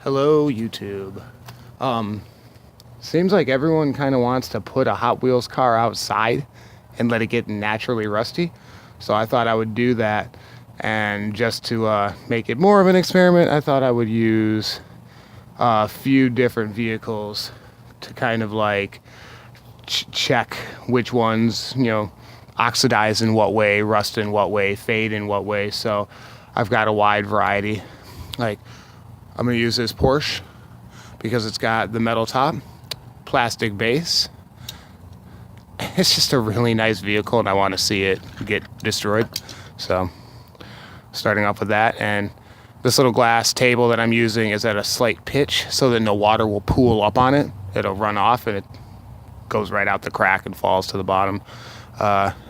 Hello, YouTube. Seems like everyone kind of wants to put a Hot Wheels car outside and let it get naturally rusty. So I thought I would do that. And just to make it more of an experiment, I thought I would use a few different vehicles to kind of like check which ones, oxidize in what way, rust in what way, fade in what way. So I've got a wide variety. Like, I'm going to use this Porsche because it's got the metal top, plastic base. It's just a really nice vehicle and I want to see it get destroyed. So starting off with that, and this little glass table that I'm using is at a slight pitch so that no water will pool up on it. It'll run off and it goes right out the crack and falls to the bottom.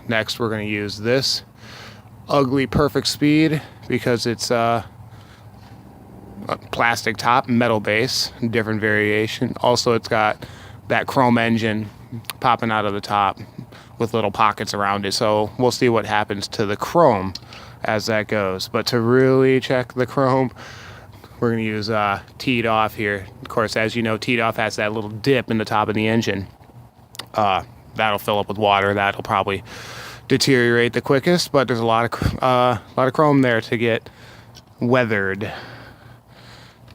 Next we're going to use this ugly Perfect Speed because it's a plastic top, metal base, different variation. Also, it's got that chrome engine popping out of the top with little pockets around it. So we'll see what happens to the chrome as that goes. But to really check the chrome, we're going to use Teed Off here. Of course, as you know, Teed Off has that little dip in the top of the engine. That'll fill up with water. That'll probably deteriorate the quickest, but there's a lot of chrome there to get weathered.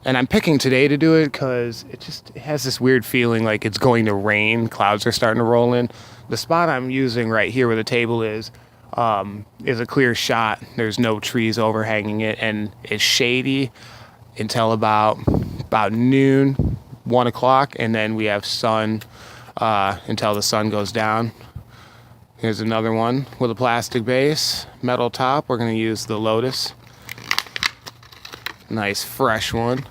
And I'm picking today to do it because it has this weird feeling like it's going to rain. Clouds are starting to roll in. The spot I'm using right here where the table is a clear shot. There's no trees overhanging it, and it's shady until about noon, 1 o'clock, and then we have sun until the sun goes down. Here's another one with a plastic base, metal top. We're going to use the Lotus. Nice fresh one.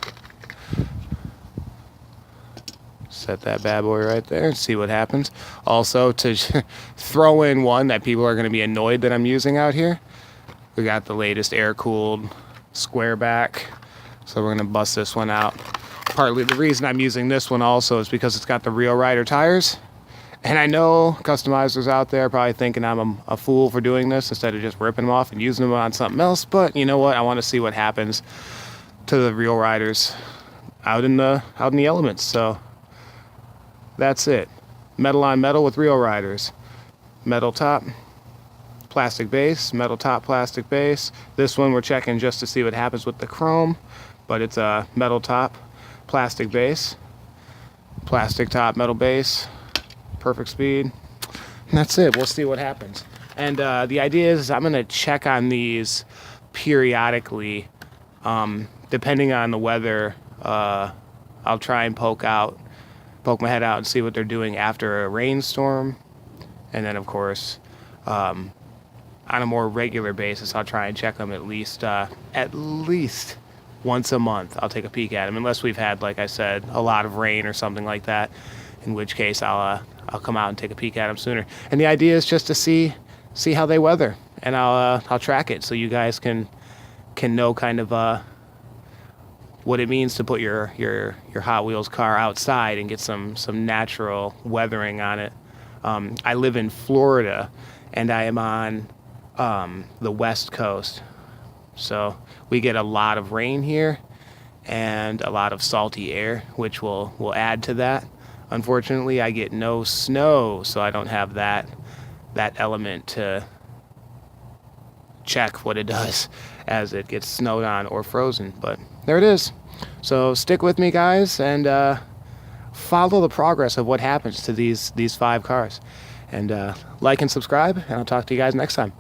Set that bad boy right there and see what happens. Also, to throw in one that people are going to be annoyed that I'm using out here, we got the latest air-cooled square back. So we're going to bust this one out. Partly the reason I'm using this one also is because it's got the Real Rider tires. And I know customizers out there are probably thinking I'm a fool for doing this instead of just ripping them off and using them on something else. But you know what? I want to see what happens to the Real Riders out in the elements. So that's it. Metal on metal with Real Riders. Metal top, plastic base, metal top, plastic base. This one we're checking just to see what happens with the chrome, but it's a metal top, plastic base, plastic top, metal base, Perfect Speed. And that's it. We'll see what happens. And the idea is I'm going to check on these periodically. Depending on the weather, I'll try and poke my head out and see what they're doing after a rainstorm. And then, of course, on a more regular basis, I'll try and check them at least once a month. I'll take a peek at them, unless we've had, like I said, a lot of rain or something like that, in which case I'll come out and take a peek at them sooner. And the idea is just to see how they weather, and I'll track it so you guys can know kind of what it means to put your Hot Wheels car outside and get some natural weathering on it. I live in Florida, and I am on the West Coast, so we get a lot of rain here and a lot of salty air, which will add to that. Unfortunately, I get no snow, so I don't have that element to check what it does as it gets snowed on or frozen. But there it is. So stick with me, guys, and follow the progress of what happens to these 5 cars. And like and subscribe, and I'll talk to you guys next time.